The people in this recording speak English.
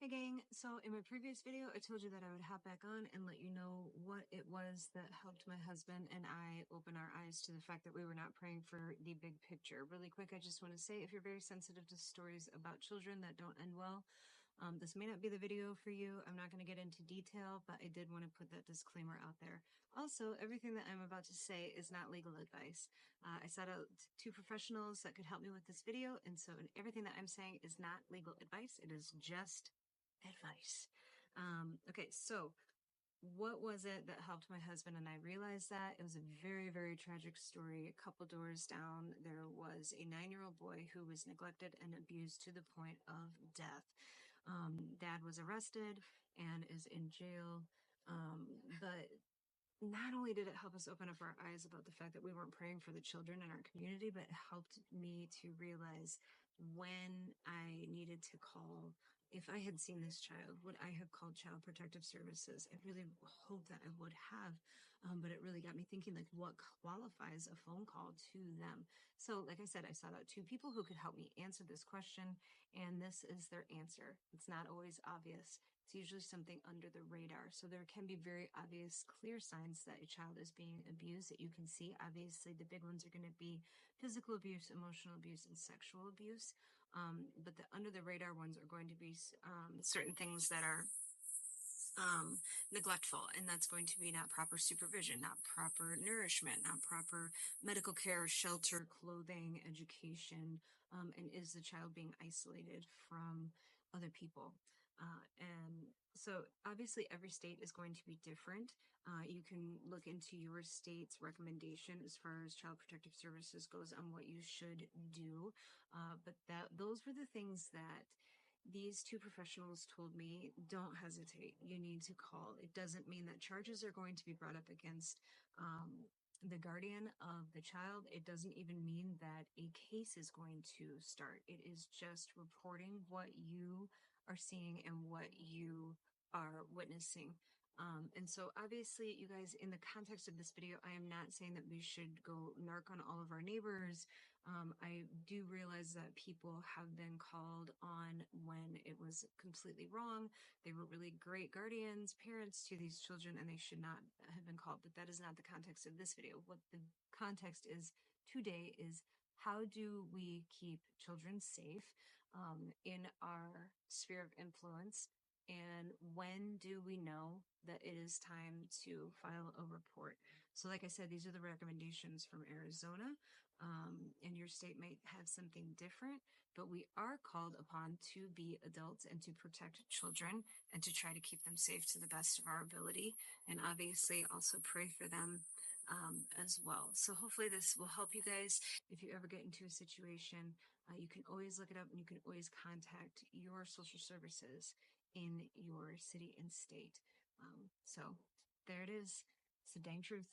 Hey gang, so in my previous video, I told you that I would hop back on and let you know what it was that helped my husband and I open our eyes to the fact that we were not praying for the big picture. Really quick, I just want to say if you're very sensitive to stories about children that don't end well, this may not be the video for you. I'm not going to get into detail, but I did want to put that disclaimer out there. Also, everything that I'm about to say is not legal advice. I sought out two professionals that could help me with this video, and so everything that I'm saying is not legal advice. It is just advice. Okay, so what was it that helped my husband and I realize that? It was a very, very tragic story. A couple doors down, there was a 9-year-old boy who was neglected and abused to the point of death. Dad was arrested and is in jail. But not only did it help us open up our eyes about the fact that we weren't praying for the children in our community, but it helped me to realize when I needed to call. If I had seen this child, would I have called Child Protective Services? I really hope that I would have, but it really got me thinking, like, what qualifies a phone call to them? So, like I said, I sought out two people who could help me answer this question, and this is their answer. It's not always obvious. It's usually something under the radar. So there can be very obvious, clear signs that a child is being abused that you can see. Obviously, the big ones are going to be physical abuse, emotional abuse, and sexual abuse. But the under the radar ones are going to be certain things that are neglectful, and that's going to be not proper supervision, not proper nourishment, not proper medical care, shelter, clothing, education, and is the child being isolated from other people? And so obviously every state is going to be different. You can look into your state's recommendation as far as Child Protective Services goes on what you should do. But those were the things that these two professionals told me. Don't hesitate. You need to call. It doesn't mean that charges are going to be brought up against the guardian of the child. It doesn't even mean that a case is going to start. It is just reporting what you are seeing and what you are witnessing. And so obviously, you guys, in the context of this video, I am not saying that we should go narc on all of our neighbors. I do realize that people have been called on when it was completely wrong. They were really great guardians, parents to these children, and they should not have been called. But that is not the context of this video. What the context is today is how do we keep children safe in our sphere of influence? And when do we know that it is time to file a report? So, like I said, these are the recommendations from Arizona. And your state might have something different, but we are called upon to be adults and to protect children and to try to keep them safe to the best of our ability. And obviously, also pray for them as well. So, hopefully, this will help you guys. If you ever get into a situation, you can always look it up and you can always contact your social services in your city and state. So, there it is. It's the dang truth.